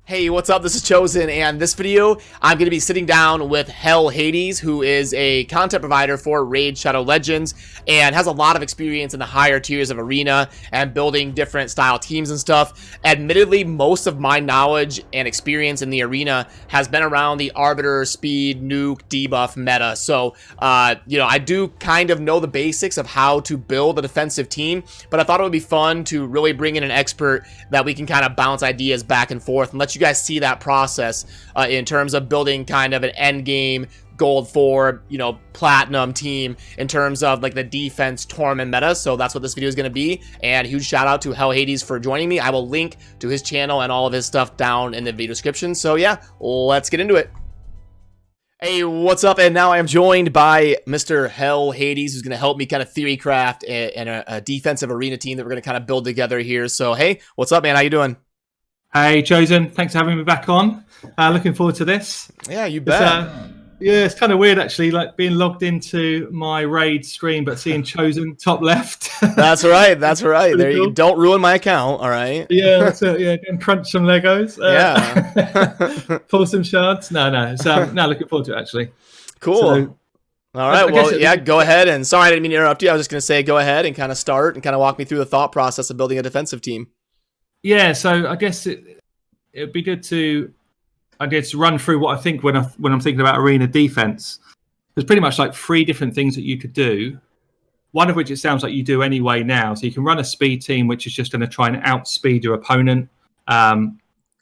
Hey, what's up? This is Chosen, and this video, I'm going to be sitting down with HellHades, who is a content provider for Raid Shadow Legends, and has a lot of experience in the higher tiers of Arena, and building different style teams and stuff. Admittedly, most of my knowledge and experience in the Arena has been around the Arbiter, Speed, Nuke, Debuff meta, so, I do kind of know the basics of how to build a defensive team, but I thought it would be fun to really bring in an expert that we can kind of bounce ideas back and forth, and let you guys see that process in terms of building kind of an end game gold 4, platinum team in terms of like the defense Tormin meta. So that's what this video is going to be, and huge shout out to HellHades for joining me. I will link to his channel and all of his stuff down in the video description. So yeah, let's get into it. Hey, what's up? And now I am joined by Mr. HellHades, who's going to help me kind of theory craft a defensive Arena team that we're going to kind of build together here. So hey, what's up, man? How you doing? Hey, Chosen. Thanks for having me back on. Looking forward to this. Yeah, you bet. It's kind of weird, actually, like being logged into my Raid screen, but seeing Chosen top left. That's right. That's right. There, cool. You don't ruin my account. All right. Yeah, that's it. Yeah, and crunch some Legos. Yeah. Pull some shards. No. So, looking forward to it, actually. Cool. So, all right. Well, yeah, go ahead. And sorry, I didn't mean to interrupt you. I was just going to say, go ahead and kind of start and kind of walk me through the thought process of building a defensive team. Yeah, so I guess it'd be good to, run through what I think when I'm thinking about Arena defense. There's pretty much like 3 different things that you could do. One of which it sounds like you do anyway now. So you can run a speed team, which is just going to try and outspeed your opponent,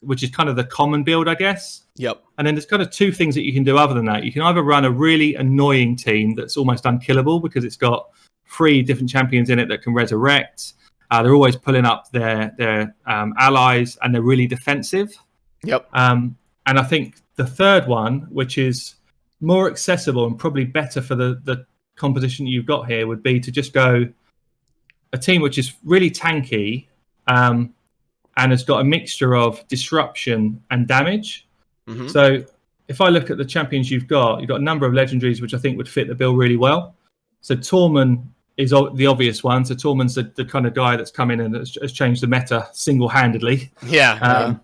which is kind of the common build, I guess. Yep. And then there's kind of 2 things that you can do other than that. You can either run a really annoying team that's almost unkillable because it's got 3 different champions in it that can resurrect. They're always pulling up their allies, and they're really defensive. Yep. And I think the third one, which is more accessible and probably better for the composition you've got here, would be to just go a team which is really tanky and has got a mixture of disruption and damage. Mm-hmm. So if I look at the champions you've got a number of legendaries which I think would fit the bill really well. So Tormin is the obvious one. So Tormin's the kind of guy that's come in and has changed the meta single-handedly. Yeah.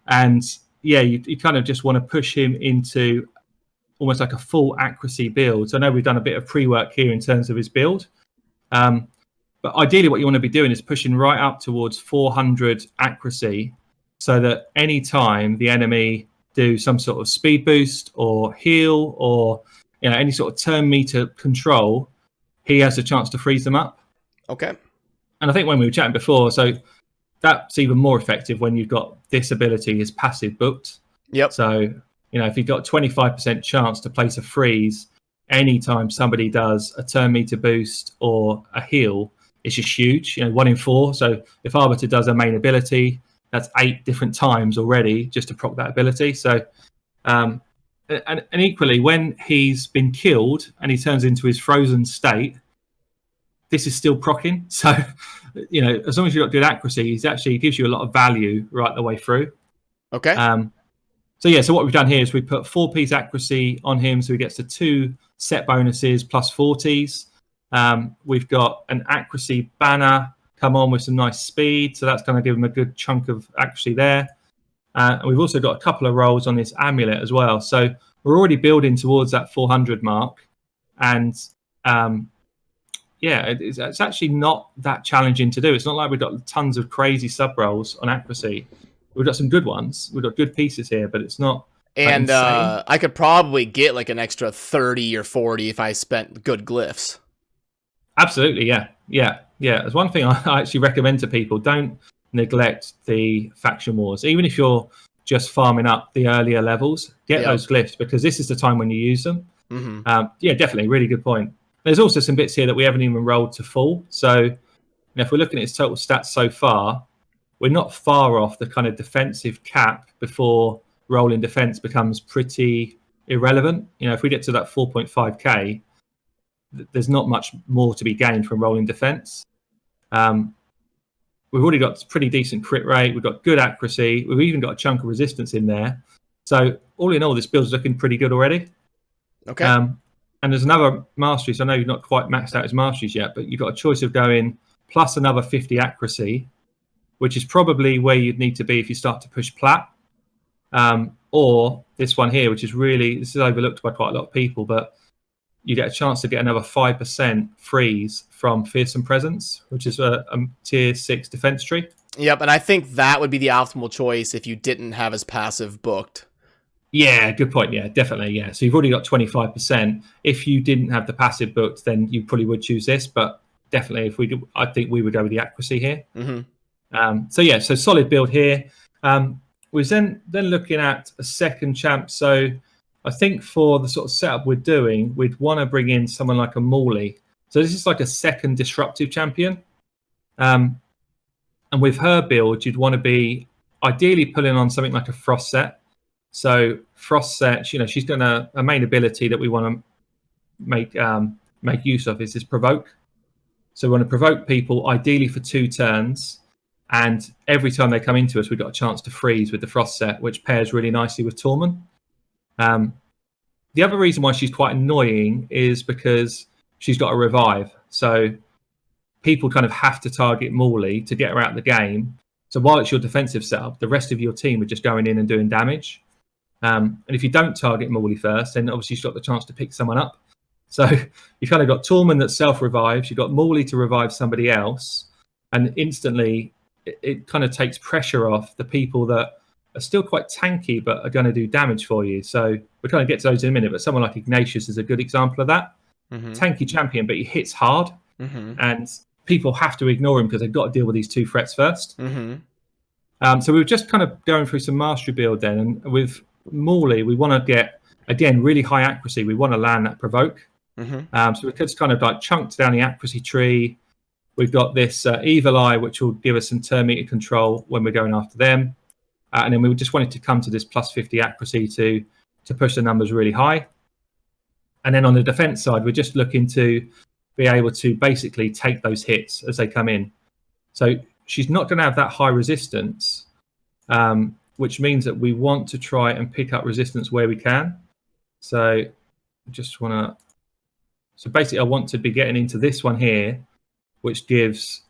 And you kind of just want to push him into almost like a full accuracy build. So I know we've done a bit of pre-work here in terms of his build. But ideally what you want to be doing is pushing right up towards 400 accuracy so that any time the enemy do some sort of speed boost or heal or any sort of turn meter control, he has a chance to freeze them up. Okay. And I think when we were chatting before, so that's even more effective when you've got this ability as passive booked. Yep. So, if you've got 25% chance to place a freeze anytime somebody does a turn meter boost or a heal, it's just huge. 1 in 4. So if Arbiter does a main ability, that's 8 different times already just to proc that ability. So, and equally, when he's been killed and he turns into his frozen state, this is still proccing. So, as long as you've got good accuracy, he gives you a lot of value right the way through. Okay. So what we've done here is we put 4-piece accuracy on him, so he gets the 2 set bonuses plus 40s. We've got an accuracy banner come on with some nice speed, so that's going to give him a good chunk of accuracy there. And we've also got a couple of rolls on this amulet as well. So we're already building towards that 400 mark. And it's actually not that challenging to do. It's not like we've got tons of crazy sub rolls on accuracy. We've got some good ones. We've got good pieces here, but it's not. And I could probably get like an extra 30 or 40 if I spent good glyphs. Absolutely, yeah. There's one thing I actually recommend to people: don't neglect the faction wars. Even if you're just farming up the earlier levels, get those glyphs, because this is the time when you use them. Mm-hmm. Definitely, really good point. There's also some bits here that we haven't even rolled to full. So if we're looking at his total stats so far, we're not far off the kind of defensive cap before rolling defense becomes pretty irrelevant. If we get to that 4.5k, there's not much more to be gained from rolling defense. We've already got pretty decent crit rate. We've got good accuracy. We've even got a chunk of resistance in there. So all in all, this build's looking pretty good already. Okay. And there's another Masteries. I know you've not quite maxed out his Masteries yet, but you've got a choice of going plus another 50 accuracy, which is probably where you'd need to be if you start to push plat. Or this one here, which is this is overlooked by quite a lot of people, but you get a chance to get another 5% freeze from Fearsome Presence, which is a tier 6 defense tree. Yep, and I think that would be the optimal choice if you didn't have his passive booked. Yeah, good point. Yeah, definitely. Yeah, so you've already got 25%. If you didn't have the passive booked, then you probably would choose this. But definitely, if we do, I think we would go with the accuracy here. So yeah, so solid build here. We're then looking at a second champ. So I think for the sort of setup we're doing, we'd want to bring in someone like a Morley. So this is like a second disruptive champion. And with her build, you'd want to be ideally pulling on something like a Frost set. So Frost set, she's got a main ability that we want to make use of is this provoke. So we want to provoke people ideally for 2 turns, and every time they come into us, we've got a chance to freeze with the Frost set, which pairs really nicely with Tormin. The other reason why she's quite annoying is because she's got a revive. So people kind of have to target Morley to get her out of the game. So while it's your defensive setup, the rest of your team are just going in and doing damage. And if you don't target Morley first, then obviously you've got the chance to pick someone up. So you've kind of got Tormin that self-revives, you've got Morley to revive somebody else, and instantly it kind of takes pressure off the people that are still quite tanky but are going to do damage for you. So we'll kind of get to those in a minute, but someone like Ignatius is a good example of that. Tanky champion, but he hits hard, and people have to ignore him because they've got to deal with these 2 threats first. So we were just kind of going through some mastery build then, and with Morley, we want to get, again, really high accuracy. We want to land that provoke. So we could kind of like chunked down the accuracy tree. We've got this Evil Eye, which will give us some turn meter control when we're going after them. And then we just wanted to come to this plus 50 accuracy to push the numbers really high. And then on the defense side, we're just looking to be able to basically take those hits as they come in. So she's not going to have that high resistance, which means that we want to try and pick up resistance where we can. So just want to... So basically, I want to be getting into this one here, which gives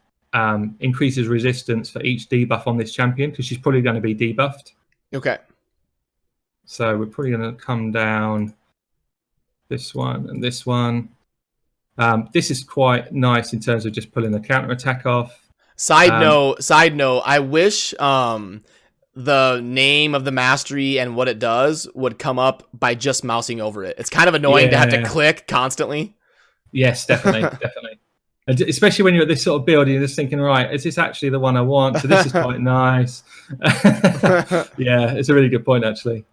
increases resistance for each debuff on this champion, because she's probably going to be debuffed. Okay. So we're probably going to come down this one and this one. This is quite nice in terms of just pulling the counter attack off. Side note, I wish the name of the mastery and what it does would come up by just mousing over it. It's kind of annoying to have to click constantly. Yes, definitely, definitely. And especially when you're at this sort of build, you're just thinking, right, is this actually the one I want? So this is quite nice. Yeah, it's a really good point, actually.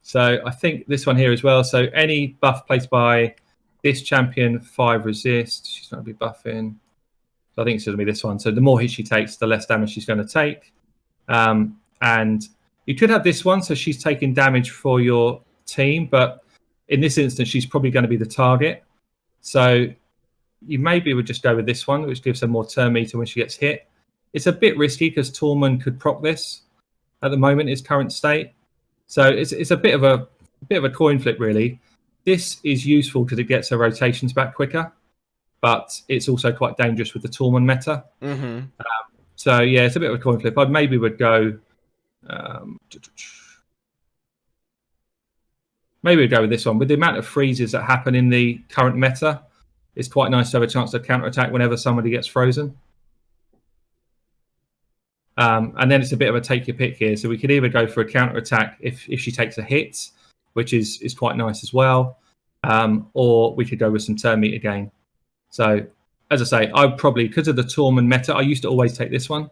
So I think this one here as well. So any buff placed by this champion, 5 resist. She's going to be buffing. So I think it's going to be this one. So the more hits she takes, the less damage she's going to take. And you could have this one. So she's taking damage for your team. But in this instance, she's probably going to be the target. So you maybe would just go with this one, which gives her more turn meter when she gets hit. It's a bit risky because Tormin could proc this at the moment, its current state. So it's a bit of a coin flip, really. This is useful because it gets her rotations back quicker, but it's also quite dangerous with the Tormin meta. So yeah, it's a bit of a coin flip. I maybe would go. Maybe we'd go with this one. With the amount of freezes that happen in the current meta, it's quite nice to have a chance to counterattack whenever somebody gets frozen. And then it's a bit of a take your pick here. So we could either go for a counterattack if she takes a hit, which is quite nice as well, or we could go with some turn meter gain. So as I say, I would probably, because of the Tormin meta, I used to always take this one.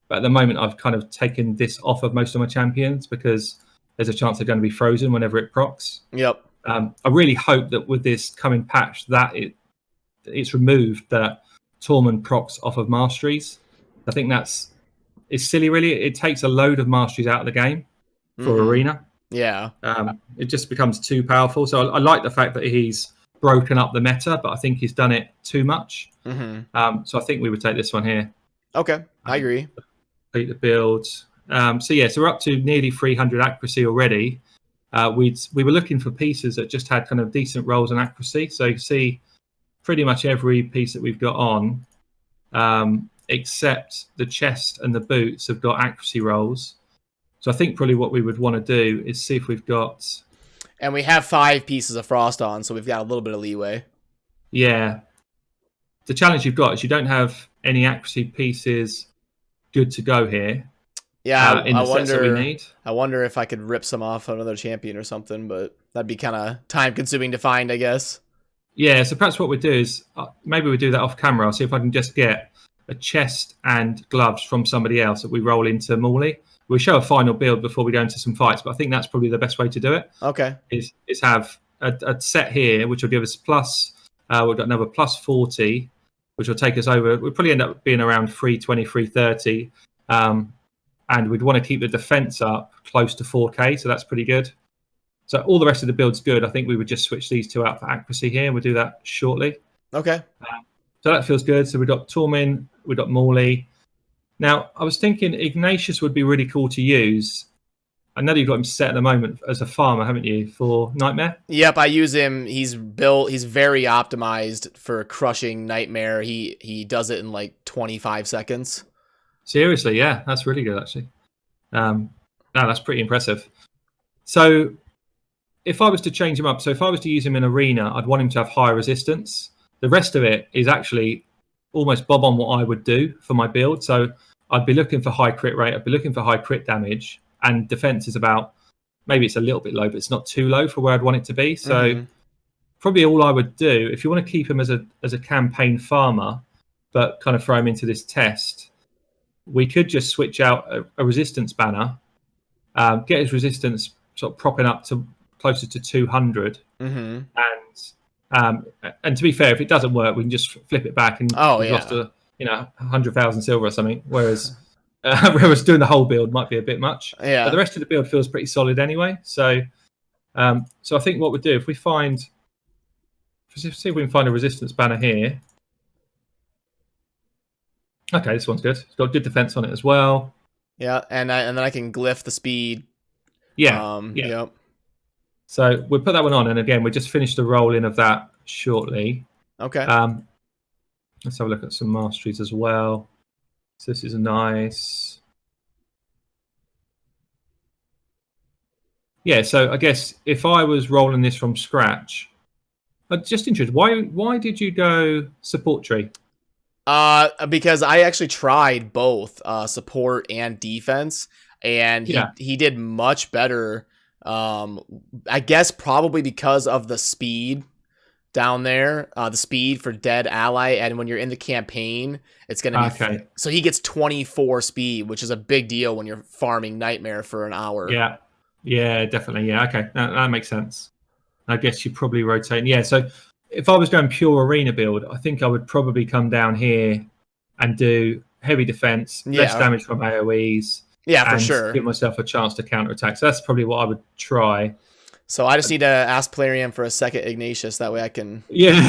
But at the moment, I've kind of taken this off of most of my champions because there's a chance they're going to be frozen whenever it procs. Yep. I really hope that with this coming patch that it's removed that Tormin procs off of Masteries. I think it's silly, really. It takes a load of Masteries out of the game for Arena. Yeah. It just becomes too powerful. So I like the fact that he's broken up the meta, but I think he's done it too much. So I think we would take this one here. Okay, I agree. Complete the builds. So we're up to nearly 300 accuracy already. We were looking for pieces that just had kind of decent rolls and accuracy. So you can see pretty much every piece that we've got on, except the chest and the boots have got accuracy rolls. So I think probably what we would want to do is see if we've got... And we have 5 pieces of frost on, so we've got a little bit of leeway. Yeah. The challenge you've got is you don't have any accuracy pieces good to go here. Yeah, in the sets that we need. I wonder if I could rip some off another champion or something, but that'd be kind of time consuming to find, I guess. Yeah, so perhaps what we do is maybe we do that off camera. I'll see if I can just get a chest and gloves from somebody else that we roll into Morley. We'll show a final build before we go into some fights, but I think that's probably the best way to do it. Okay. Is have a set here, which will give us plus, we've got another plus 40, which will take us over. We'll probably end up being around 320, 330. And we'd want to keep the defense up close to 4K, so that's pretty good. So all the rest of the build's good. I think we would just switch these 2 out for accuracy here. We'll do that shortly. Okay. So that feels good. So we've got Tormin, we've got Morley. Now, I was thinking Ignatius would be really cool to use. I know you've got him set at the moment as a farmer, haven't you, for Nightmare? Yep, I use him. He's very optimized for crushing Nightmare. He does it in like 25 seconds. Seriously, yeah, that's really good, actually. No, that's pretty impressive. So if I was to change him up, so if I was to use him in Arena, I'd want him to have higher resistance. The rest of it is actually almost bob on what I would do for my build. So I'd be looking for high crit rate, I'd be looking for high crit damage, and defense is about, maybe it's a little bit low, but it's not too low for where I'd want it to be. So probably all I would do, if you want to keep him as a campaign farmer, but kind of throw him into this test, we could just switch out a resistance banner, get his resistance sort of propping up to closer to 200, and to be fair, if it doesn't work, we can just flip it back and lost 100,000 silver or something. Whereas doing the whole build might be a bit much. Yeah. But the rest of the build feels pretty solid anyway. So, so I think what we do if we see if we can find a resistance banner here. Okay, this one's good. It's got good defense on it as well. Yeah, and then I can glyph the speed. Yeah. Yep. So we'll put that one on, and again, we just finished the roll-in of that shortly. Okay. Let's have a look at some masteries as well. So this is nice. Yeah, so I guess if I was rolling this from scratch, I'm just interested, why did you go support tree? Because I actually tried both support and defense, and he did much better. I guess probably because of the speed down there, the speed for dead ally, and when you're in the campaign, it's gonna be okay. So he gets 24 speed, which is a big deal when you're farming Nightmare for an hour. Yeah, definitely. Yeah, okay, that makes sense. I guess you probably rotate. Yeah, so if I was going pure arena build, I think I would probably come down here and do heavy defense, less damage from AoEs. Yeah, for sure. Give myself a chance to counterattack. So that's probably what I would try. So I just need to ask Plarium for a second Ignatius. That way I can... Yeah.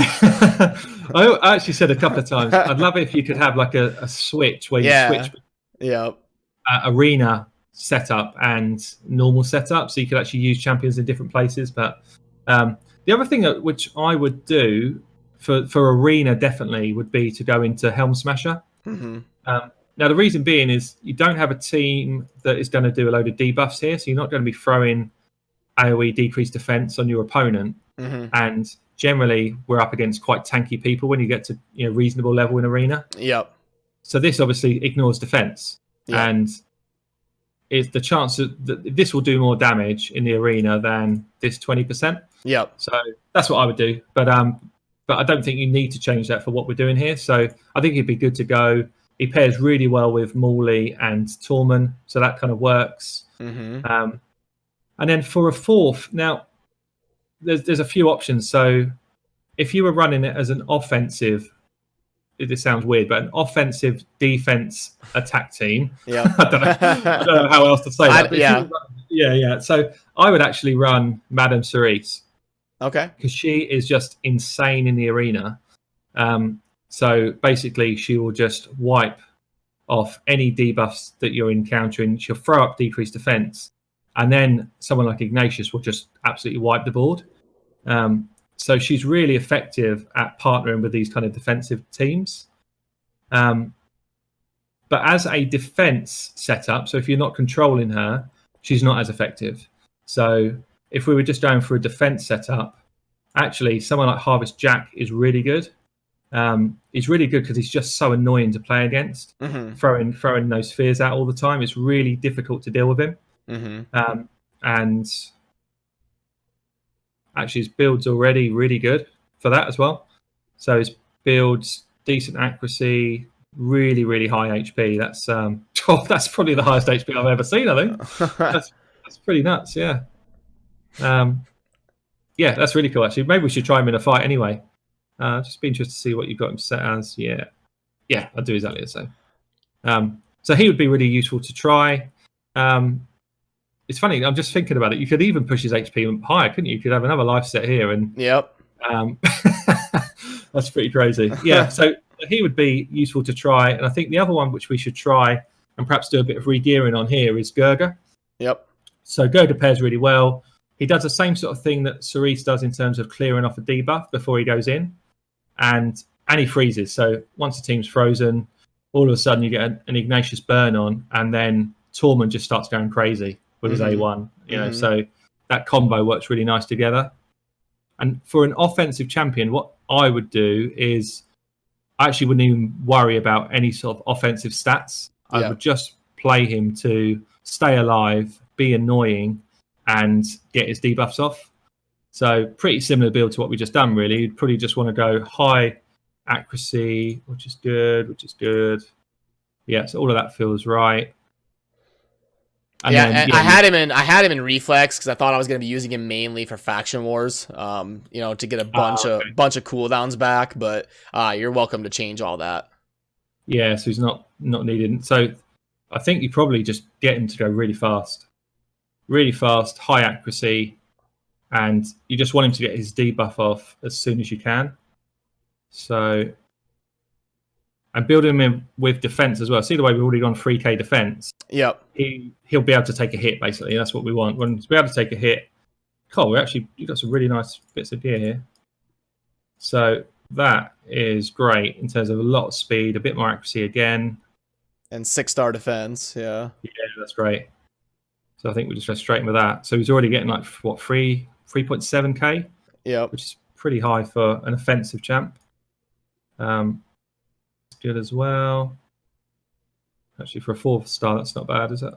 I actually said a couple of times, I'd love it if you could have like a switch where you switch arena setup and normal setup. So you could actually use champions in different places. But the other thing which I would do for arena definitely would be to go into Helm Smasher. Now, the reason being is you don't have a team that is going to do a load of debuffs here. So you're not going to be throwing AoE decreased defense on your opponent. And generally, we're up against quite tanky people when you get to reasonable level in arena. Yep. So this obviously ignores defense. And is the chance that this will do more damage in the arena than this 20%. Yep. So that's what I would do. But I don't think you need to change that for what we're doing here. So I think it'd be good to go. He pairs really well with Morley and Tormin, so that kind of works. And then for a fourth, now there's a few options. So if you were running it as an offensive, this sounds weird, but an offensive defense attack team. Yeah. I don't know how else to say that. So I would actually run Madame Cerise. Okay. Because she is just insane in the arena. So basically, she will just wipe off any debuffs that you're encountering. She'll throw up decreased defense. And then someone like Ignatius will just absolutely wipe the board. So she's really effective at partnering with these kind of defensive teams. But as a defense setup, so if you're not controlling her, she's not as effective. So if we were just going for a defense setup, actually someone like Harvest Jack is really good. He's really good because he's just so annoying to play against. Throwing those spheres out all the time. It's really difficult to deal with him. And actually his build's already really good for that as well. So his build's decent accuracy, really, really high HP. That's that's probably the highest HP I've ever seen, I think. That's pretty nuts, yeah. Yeah, that's really cool, actually. Maybe we should try him in a fight anyway. Just be interested to see what you've got him set as. Yeah, I'll do exactly the same. So he would be really useful to try. It's funny, I'm just thinking about it. You could even push his HP higher, couldn't you? You could have another life set here. And Yep. That's pretty crazy. Yeah, so he would be useful to try. And I think the other one which we should try and perhaps do a bit of re-gearing on here is Gurga. Yep. So Gurga pairs really well. He does the same sort of thing that Cerise does in terms of clearing off a debuff before he goes in. And he freezes. So once the team's frozen, all of a sudden you get an Ignatius burn on, and then Tormin just starts going crazy with his A1. You know, so that combo works really nice together. And for an offensive champion, what I would do is I actually wouldn't even worry about any sort of offensive stats. I would just play him to stay alive, be annoying, and get his debuffs off. So pretty similar build to what we just done, really. You'd probably just want to go high accuracy, which is good. Yeah, so all of that feels right. And I had him in reflex because I thought I was going to be using him mainly for faction wars, you know, to get a bunch of cooldowns back. But you're welcome to change all that. Yeah, so he's not needed. So I think you probably just get him to go really fast, high accuracy, and you just want him to get his debuff off as soon as you can. So, and build him in with defense as well. See the way we've already gone 3k defense. Yep. He'll be able to take a hit, basically. That's what we want. When to be able to take a hit. Cool, you've got some really nice bits of gear here. So that is great in terms of a lot of speed, a bit more accuracy again. And 6-star defense, yeah. Yeah, that's great. So I think we just go straight in with that. So he's already getting like, what, 3.7k? Yeah. Which is pretty high for an offensive champ. It's good as well. Actually, for a 4-star, that's not bad, is it?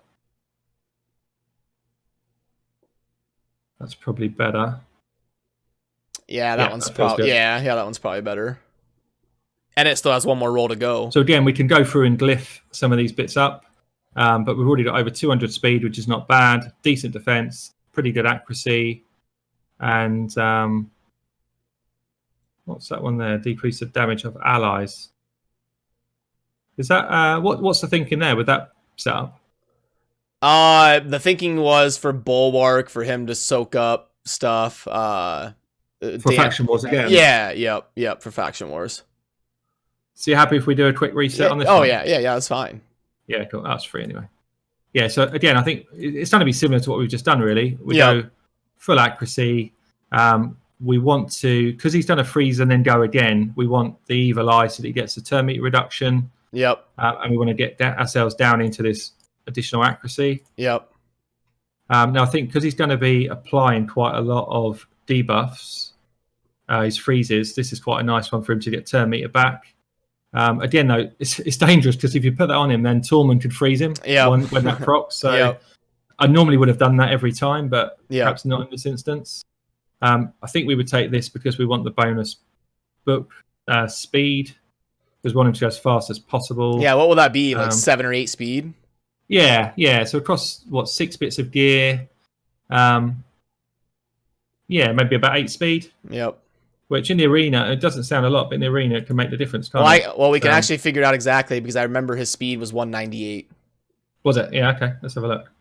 That's probably better. Yeah, that one's probably that one's probably better. And it still has one more roll to go. So again, we can go through and glyph some of these bits up, but we've already got over 200 speed, which is not bad. Decent defense, pretty good accuracy, and what's that one there? Decrease the damage of allies. Is that what's the thinking there with that setup? The thinking was for Bulwark, for him to soak up stuff. For faction wars again. Yeah, yep, for faction wars. So you're happy if we do a quick reset on this? Oh one? yeah, that's fine. Yeah, cool. That's free anyway. Yeah, so again, I think it's going to be similar to what we've just done, really. We go full accuracy. We want to, because he's done a freeze and then go again, we want the evil eye so that he gets the turn meter reduction. Yep. And we want to get ourselves down into this additional accuracy. Yep. Now, I think because he's going to be applying quite a lot of debuffs, his freezes, this is quite a nice one for him to get turn meter back. Again, though, it's dangerous because if you put that on him, then Tormin could freeze him when that procs. So I normally would have done that every time, but perhaps not in this instance. I think we would take this because we want the bonus book speed. Because we want him to go as fast as possible. Yeah, what will that be? Like 7 or 8 speed? Yeah. So across, 6 bits of gear. Yeah, maybe about 8 speed. Yep. Which in the arena, it doesn't sound a lot, but in the arena it can make the difference, can't it? Well, we can actually figure it out exactly because I remember his speed was 198. Was it? Yeah, okay. Let's have a look.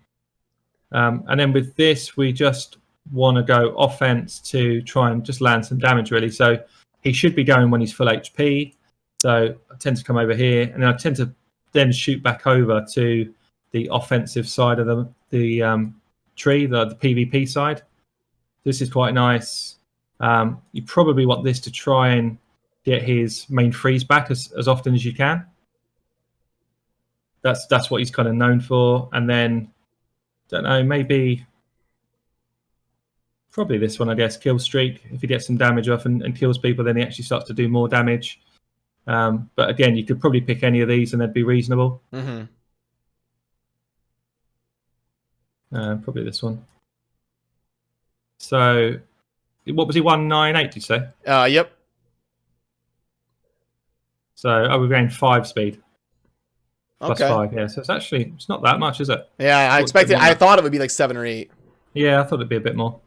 And then with this, we just want to go offense to try and just land some damage, really. So he should be going when he's full HP. So I tend to come over here, and then I tend to then shoot back over to the offensive side of the tree, the PvP side. This is quite nice. You probably want this to try and get his main freeze back as often as you can. That's what he's kind of known for. And then don't know, maybe probably this one, I guess, kill streak. If he gets some damage off and kills people, then he actually starts to do more damage. But again, you could probably pick any of these and they'd be reasonable. Probably this one. So, what was he? 198, did you say? Yep. So, we're going 5 speed. Plus Okay. 5, yeah. So it's not that much, is it? Yeah, I thought it would be like 7 or 8. Yeah, I thought it'd be a bit more.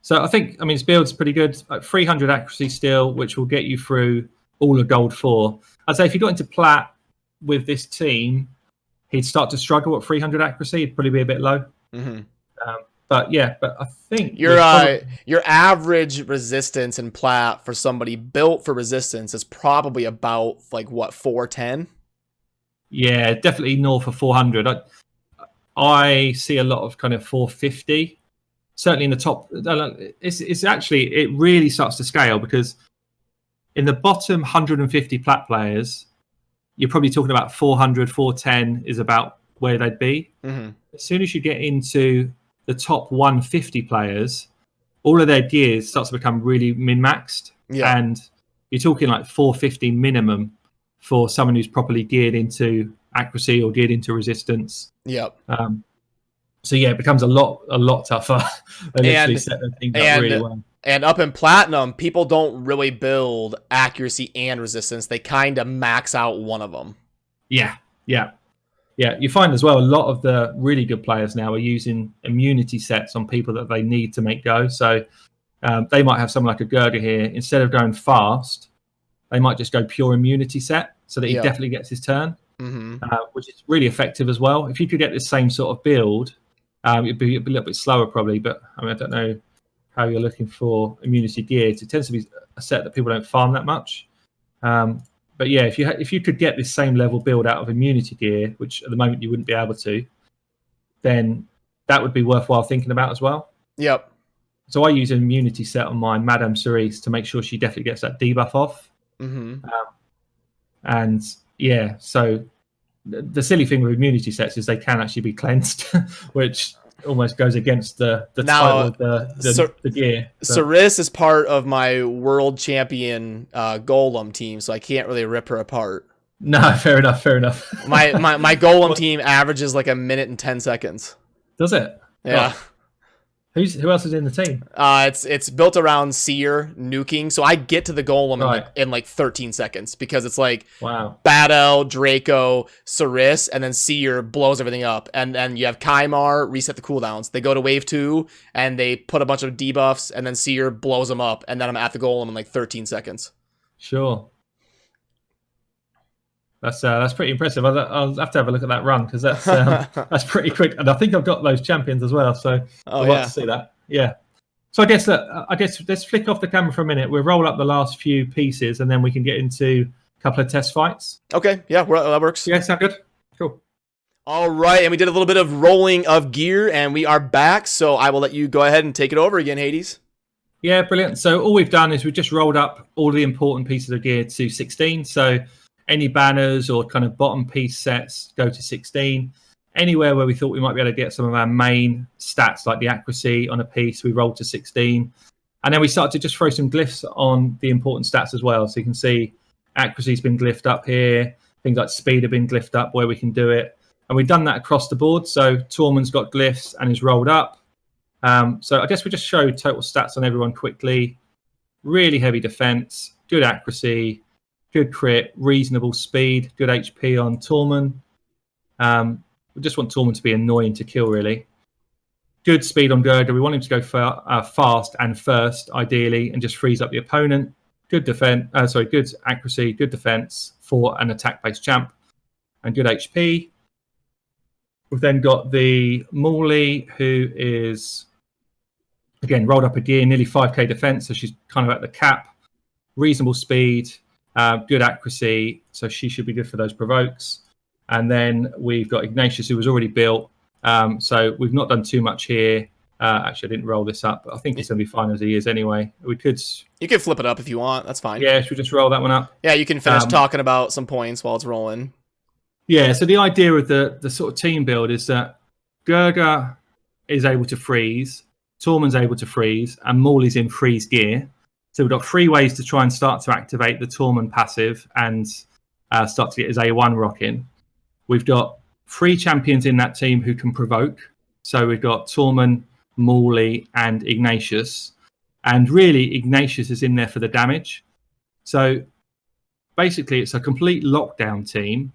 So I think, his build's pretty good. 300 accuracy still, which will get you through all of Gold 4. I'd say if you got into Plat with this team, he'd start to struggle at 300 accuracy. It'd probably be a bit low. But I think your average resistance in Plat for somebody built for resistance is probably about like what, 410? Yeah, definitely north of 400. I see a lot of kind of 450. Certainly in the top, it's actually, it really starts to scale because in the bottom 150 Plat players, you're probably talking about 400, 410 is about where they'd be. As soon as you get into the top 150 players, all of their gears starts to become really min-maxed. Yeah. And you're talking like 450 minimum for someone who's properly geared into accuracy or geared into resistance. Yep. So yeah, it becomes a lot tougher. They literally set their things up really well. And up in Platinum, people don't really build accuracy and resistance. They kind of max out one of them. Yeah. You find as well a lot of the really good players now are using immunity sets on people that they need to make go. So they might have someone like a Gurga here. Instead of going fast, they might just go pure immunity set so that he definitely gets his turn, which is really effective as well. If you could get this same sort of build, it'd be a little bit slower probably, but I don't know how you're looking for immunity gears. It tends to be a set that people don't farm that much. But yeah, if you could get this same level build out of immunity gear, which at the moment you wouldn't be able to, then that would be worthwhile thinking about as well. Yep. So I use an immunity set on my Madame Cerise to make sure she definitely gets that debuff off. And yeah, so the silly thing with immunity sets is they can actually be cleansed, which almost goes against the title of the gear. Cerise is part of my world champion Golem team, so I can't really rip her apart. No, fair enough. My Golem team averages like 1 minute and 10 seconds. Does it? Yeah. Oh. Who else is in the team? It's built around Seer nuking, so I get to the Golem in like 13 seconds because it's like Battle, Draco, Cerise, and then Seer blows everything up. And then you have Kymar reset the cooldowns. They go to wave 2 and they put a bunch of debuffs, and then Seer blows them up, and then I'm at the Golem in like 13 seconds. Sure. That's pretty impressive. I'll have to have a look at that run because that's pretty quick, and I think I've got those champions as well. So I'd like to see that. Yeah. So I guess let's flick off the camera for a minute. We'll roll up the last few pieces, and then we can get into a couple of test fights. Okay. Yeah, that works. Yeah, sound good. Cool. All right, and we did a little bit of rolling of gear, and we are back. So I will let you go ahead and take it over again, Hades. Yeah, brilliant. So all we've done is we've just rolled up all the important pieces of gear to 16. So any banners or kind of bottom piece sets go to 16. Anywhere where we thought we might be able to get some of our main stats, like the accuracy on a piece, we rolled to 16. And then we started to just throw some glyphs on the important stats as well. So you can see accuracy's been glyphed up here. Things like speed have been glyphed up where we can do it. And we've done that across the board. So Tormin's got glyphs and is rolled up. So I guess we just show total stats on everyone quickly. Really heavy defense, good accuracy, good crit, reasonable speed, good HP on Tormin. We just want Tormin to be annoying to kill, really. Good speed on Gurga. We want him to go fast and first, ideally, and just freeze up the opponent. Good defense. Good accuracy, good defense for an attack-based champ, and good HP. We've then got the Morley, who is again rolled up a gear, nearly 5k defense, so she's kind of at the cap. Reasonable speed. Good accuracy, so she should be good for those provokes. And then we've got Ignatius, who was already built. So we've not done too much here. Actually, I didn't roll this up, but I think it's going to be fine as he is anyway. You could flip it up if you want. That's fine. Yeah, should we just roll that one up? Yeah, you can finish talking about some points while it's rolling. Yeah, so the idea of the sort of team build is that Gerga is able to freeze, Tormin's able to freeze, and Morley's in freeze gear. So we've got 3 ways to try and start to activate the Tormin passive and start to get his A1 rocking. We've got 3 champions in that team who can provoke. So we've got Tormin, Morley, and Ignatius. And really, Ignatius is in there for the damage. So basically, it's a complete lockdown team,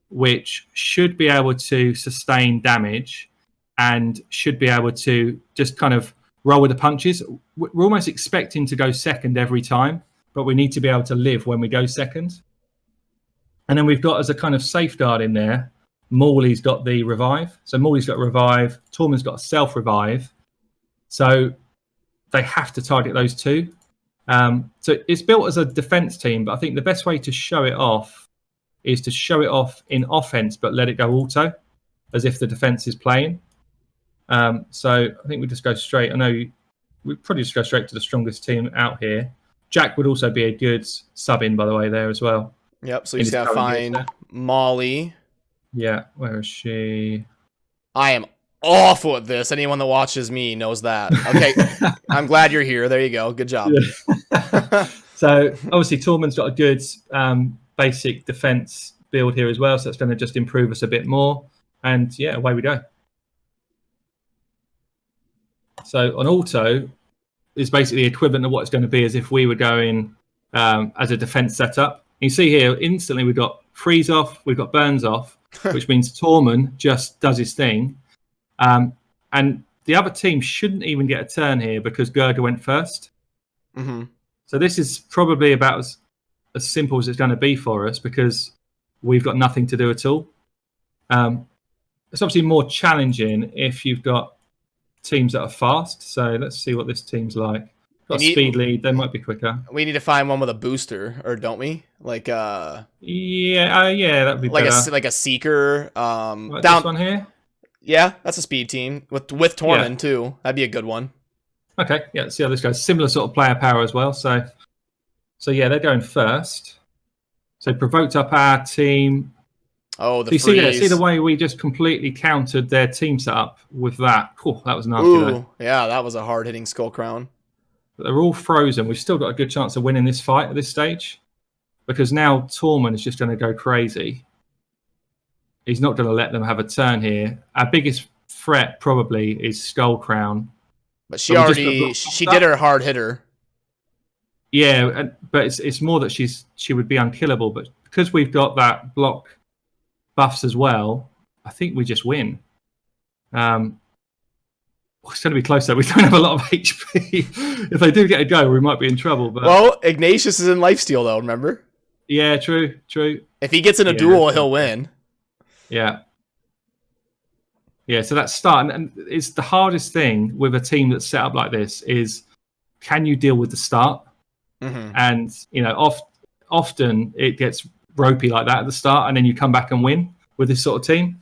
which should be able to sustain damage and should be able to just kind of roll with the punches. We're almost expecting to go second every time, but we need to be able to live when we go second. And then we've got, as a kind of safeguard in there, Morley's got the revive. So Morley's got revive, Tormin's got a self-revive. So they have to target those 2. So it's built as a defense team, but I think the best way to show it off is to show it off in offense, but let it go auto, as if the defense is playing. So I think we just go straight. I know we probably just go straight to the strongest team out here. Jack would also be a good sub in, by the way, there as well. Yep. So you just gotta find Molly. Yeah. Where is she? I am awful at this. Anyone that watches me knows that. Okay. I'm glad you're here. There you go. Good job. Yeah. So obviously Tormin's got a good basic defense build here as well. So it's going to just improve us a bit more. And yeah, away we go. So on auto is basically equivalent to what it's going to be as if we were going as a defense setup. You see here, instantly we've got freeze off, we've got burns off, which means Tormin just does his thing. And the other team shouldn't even get a turn here because Gerga went first. Mm-hmm. So this is probably about as simple as it's going to be for us because we've got nothing to do at all. It's obviously more challenging if you've got teams that are fast. So let's see what this team's like. Got a speed lead, they might be quicker. We need to find one with a booster, or don't we? Like yeah, that'd be better. Like a seeker. Like down this one here. Yeah, that's a speed team with Tormin too. That'd be a good one. Okay, yeah. Let's see how this goes. Similar sort of player power as well. So yeah, they're going first. So provoked up our team. Oh, the freeze. See the way we just completely countered their team setup with that. Oh, that was nasty. Ooh, yeah, that was a hard hitting skull crown. But they're all frozen. We've still got a good chance of winning this fight at this stage because now Tormin is just going to go crazy. He's not going to let them have a turn here. Our biggest threat probably is Skull Crown. But she did her hard hitter. Yeah, but it's more that she would be unkillable. But because we've got that block buffs as well, I think we just win. It's going to be close though. We don't have a lot of HP. If they do get a go, we might be in trouble. But well, Ignatius is in lifesteal though. Remember? Yeah, true. If he gets in a duel, he'll win. Yeah. So that's start, and it's the hardest thing with a team that's set up like this is, can you deal with the start? Mm-hmm. And often it gets ropey like that at the start, and then you come back and win with this sort of team.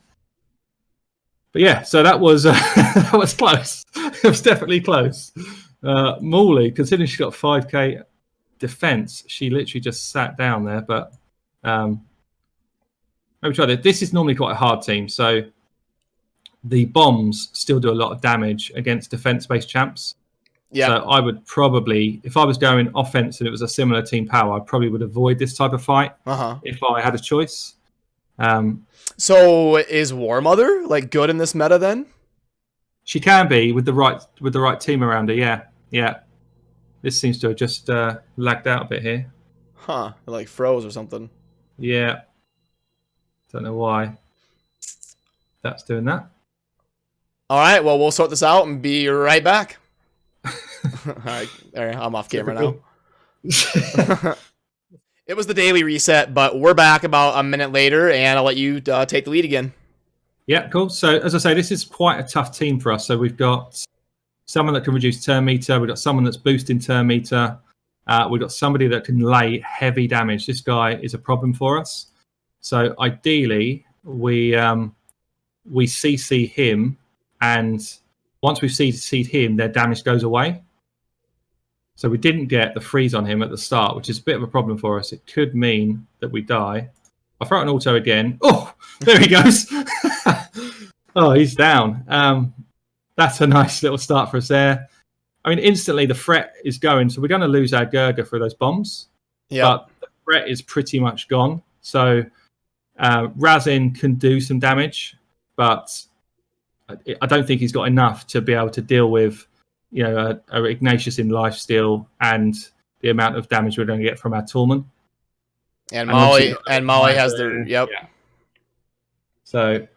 But yeah, so that was that was close. It was definitely close. Morley, considering she got 5k defense, she literally just sat down there. But maybe try this. This is normally quite a hard team, so the bombs still do a lot of damage against defense-based champs. Yeah. So I would probably, if I was going offense and it was a similar team power, I probably would avoid this type of fight if I had a choice. So is War Mother like good in this meta then? She can be with the right team around her. Yeah. This seems to have just lagged out a bit here. Huh? It like froze or something. Yeah. Don't know why that's doing that. All right. Well, we'll sort this out and be right back. All right. I'm off camera now. It was the daily reset, but we're back about a minute later, and I'll let you take the lead again. Yeah, cool. So, as I say, this is quite a tough team for us. So we've got someone that can reduce turn meter. We've got someone that's boosting turn meter. We've got somebody that can lay heavy damage. This guy is a problem for us. So ideally, we CC him, and once we've CC'd him, their damage goes away. So we didn't get the freeze on him at the start, which is a bit of a problem for us. It could mean that we die. I'll throw out an auto again. Oh, there he goes. Oh, he's down. That's a nice little start for us there. I mean, instantly the threat is going, so we're going to lose our Gurga for those bombs. Yeah. But the threat is pretty much gone. So Razin can do some damage, but I don't think he's got enough to be able to deal with, a Ignatius in lifesteal and the amount of damage we're going to get from our Tormin. And Molly has their Yeah. So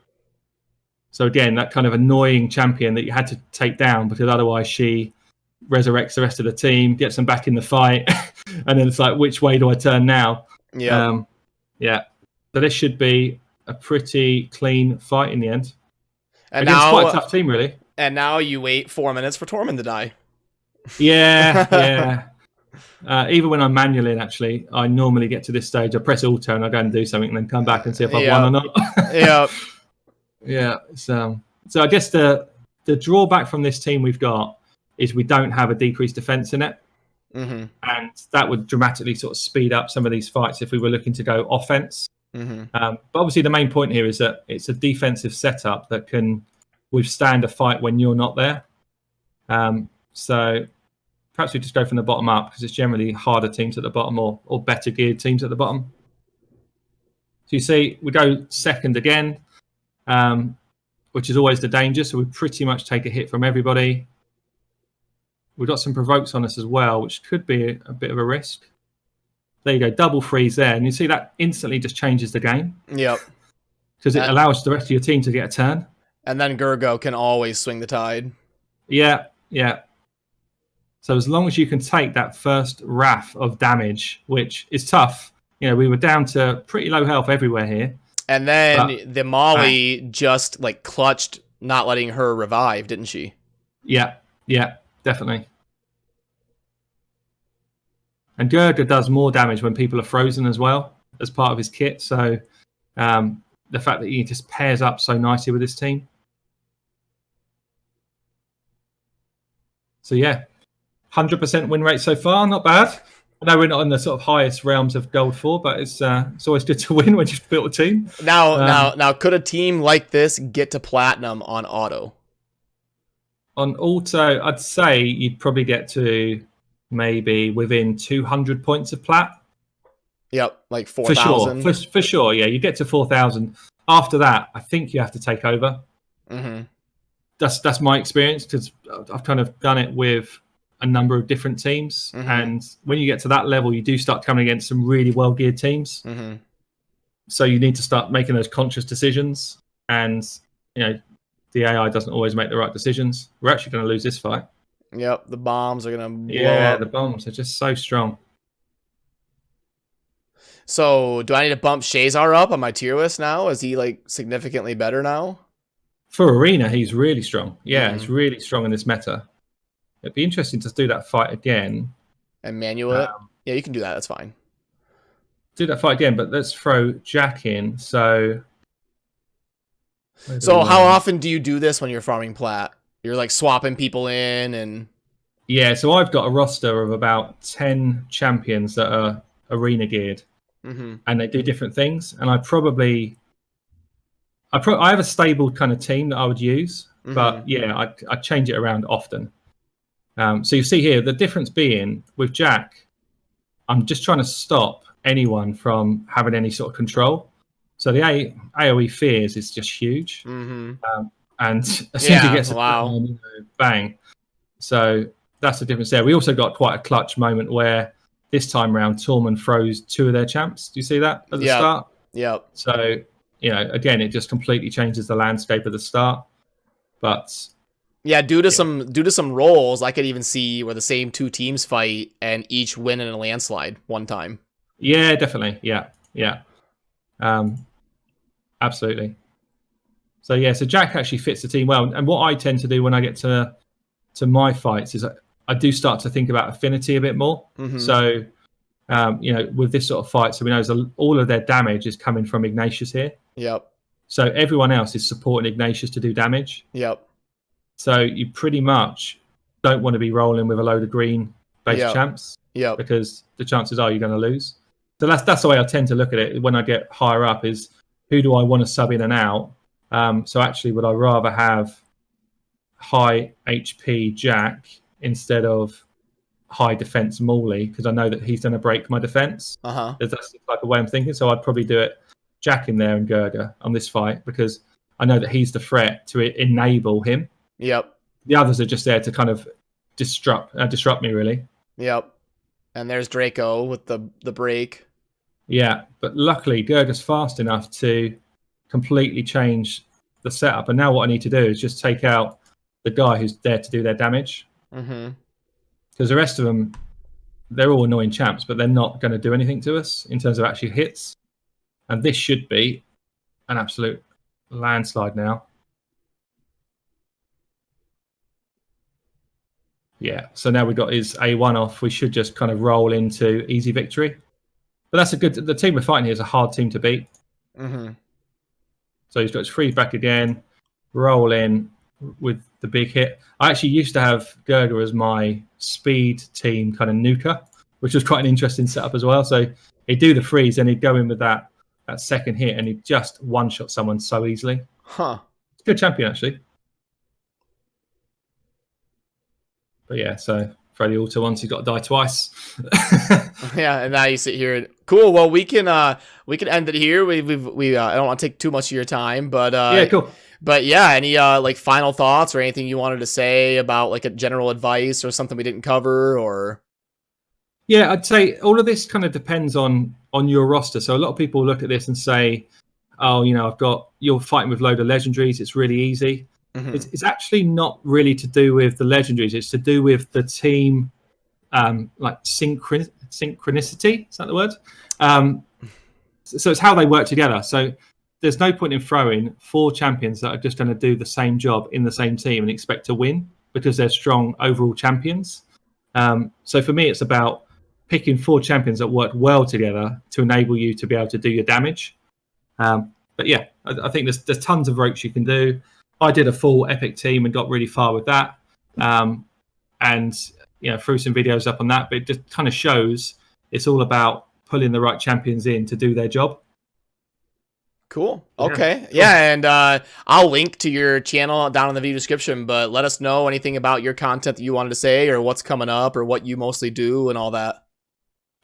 again, that kind of annoying champion that you had to take down because otherwise she resurrects the rest of the team, gets them back in the fight, and then it's like, which way do I turn now? Yeah. So this should be a pretty clean fight in the end. And again, now it's quite a tough team, really. And now you wait 4 minutes for Tormin to die. Yeah. Even when I'm manually, actually, I normally get to this stage. I press auto and I go and do something, and then come back and see if I've won or not. Yeah. So I guess the drawback from this team we've got is we don't have a decreased defense in it, and that would dramatically sort of speed up some of these fights if we were looking to go offense. But obviously, the main point here is that it's a defensive setup that can withstand a fight when you're not there. So perhaps we just go from the bottom up because it's generally harder teams at the bottom or better geared teams at the bottom. So you see, we go second again, which is always the danger. So we pretty much take a hit from everybody. We've got some provokes on us as well, which could be a bit of a risk. There you go, double freeze there. And you see that instantly just changes the game. Yep. Because it allows the rest of your team to get a turn. And then Gurgo can always swing the tide. Yeah. So as long as you can take that first wrath of damage, which is tough. We were down to pretty low health everywhere here. And then the Molly just like clutched, not letting her revive, didn't she? Yeah, definitely. And Gurga does more damage when people are frozen as well, as part of his kit. So the fact that he just pairs up so nicely with this team. So yeah, 100% win rate so far, not bad. I know we're not in the sort of highest realms of Gold 4, but it's always good to win when you've built a team. Now, could a team like this get to Platinum on auto? On auto, I'd say you'd probably get to maybe within 200 points of Plat. Yep, like 4,000. For sure, yeah. You get to 4,000. After that, I think you have to take over. That's my experience because I've kind of done it with a number of different teams. And when you get to that level, you do start coming against some really well-geared teams. So you need to start making those conscious decisions. And, the AI doesn't always make the right decisions. We're actually going to lose this fight. Yep, the bombs are going to blow up. The bombs are just so strong. So do I need to bump Shazar up on my tier list now? Is he like significantly better now? For Arena, he's really strong. Yeah, he's really strong in this meta. It'd be interesting to do that fight again. And manual it? Yeah, you can do that. That's fine. Do that fight again, but let's throw Jack in. So how often do you do this when you're farming Plat? You're like swapping people in and... Yeah, so I've got a roster of about 10 champions that are arena geared. And they do different things. And I have a stable kind of team that I would use. But yeah, I change it around often. So you see here, the difference being with Jack, I'm just trying to stop anyone from having any sort of control. So the AoE fears is just huge. And as soon as he gets a bang. So that's the difference there. We also got quite a clutch moment where this time around, Tormin froze 2 of their champs. Do you see that at the start? Yep. So, again, it just completely changes the landscape at the start. But yeah, due to some roles, I could even see where the same 2 teams fight and each win in a landslide one time. Yeah, definitely. Yeah. Absolutely. So yeah, so Jack actually fits the team well. And what I tend to do when I get to my fights is I do start to think about affinity a bit more. So, with this sort of fight, so we know all of their damage is coming from Ignatius here. Yep. So everyone else is supporting Ignatius to do damage. Yep. So you pretty much don't want to be rolling with a load of green-based champs. Yep. Because the chances are you're going to lose. So that's the way I tend to look at it when I get higher up is who do I want to sub in and out So actually, would I rather have high HP Jack instead of high defense Morley, because I know that he's going to break my defense. That's the type of way I'm thinking. So I'd probably do it Jack in there and Gerger on this fight, because I know that he's the threat to enable him. Yep. The others are just there to kind of disrupt me, really. Yep. And there's Draco with the break. Yeah, but luckily Gerger's fast enough to completely change the setup. And now what I need to do is just take out the guy who's there to do their damage. Because the rest of them, they're all annoying champs, but they're not going to do anything to us in terms of actually hits. And this should be an absolute landslide now. Yeah, so now we've got his A1 off. We should just kind of roll into easy victory. But that's a good... The team we're fighting here is a hard team to beat. So he's got his freeze back again. Roll in with the big hit. I actually used to have Gerger as my speed team kind of nuker, which was quite an interesting setup as well. So he'd do the freeze and he'd go in with that second hit and he'd just one-shot someone so easily. It's a good champion, actually. But yeah, so Freddy Alter once he's got to die twice. Yeah, and now you sit here. Cool. Well, we can end it here. We I don't want to take too much of your time, but yeah, cool. But yeah, any like final thoughts or anything you wanted to say about like a general advice or something we didn't cover? Or yeah, I'd say all of this kind of depends on your roster. So a lot of people look at this and say, oh, you know, you're fighting with a load of legendaries, it's really easy. It's actually not really to do with the legendaries. It's to do with the team, like synchronicity. Is that the word? So it's how they work together. So there's no point in throwing 4 champions that are just going to do the same job in the same team and expect to win because they're strong overall champions. So for me, it's about picking 4 champions that work well together to enable you to be able to do your damage. But yeah, I think there's tons of ropes you can do. I did a full epic team and got really far with that. And, you know, threw some videos up on that, but it just kind of shows it's all about pulling the right champions in to do their job. Cool. Okay. Yeah, and I'll link to your channel down in the video description, but let us know anything about your content that you wanted to say or what's coming up or what you mostly do and all that.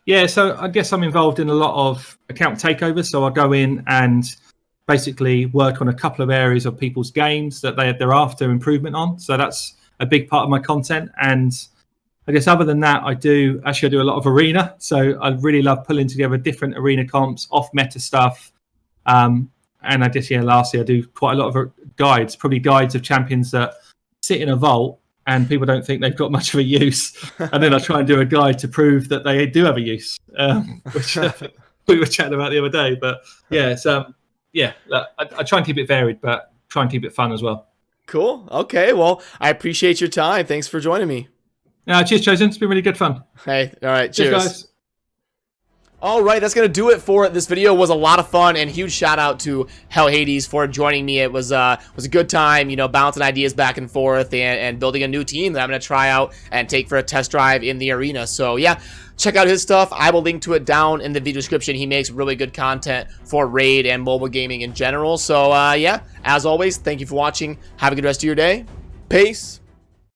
Yeah, so I guess I'm involved in a lot of account takeovers. So I go in and basically work on a couple of areas of people's games that they're after improvement on. So that's a big part of my content. And I guess other than that, I do a lot of arena. So I really love pulling together different arena comps, off meta stuff. And I guess, yeah, lastly, I do quite a lot of guides, probably guides of champions that sit in a vault and people don't think they've got much of a use. And then I try and do a guide to prove that they do have a use, which we were chatting about the other day. But yeah, it's, yeah, I try and keep it varied, but try and keep it fun as well. Cool. Okay. Well, I appreciate your time. Thanks for joining me. Cheers, Chosen. It's been really good fun. Hey, all right. Cheers. Guys. All right, that's going to do it for it. This video was a lot of fun, and huge shout out to HellHades for joining me. It was a good time, you know, bouncing ideas back and forth and building a new team that I'm going to try out and take for a test drive in the arena. So yeah, check out his stuff. I will link to it down in the video description. He makes really good content for Raid and mobile gaming in general. So yeah, as always, thank you for watching. Have a good rest of your day. Peace.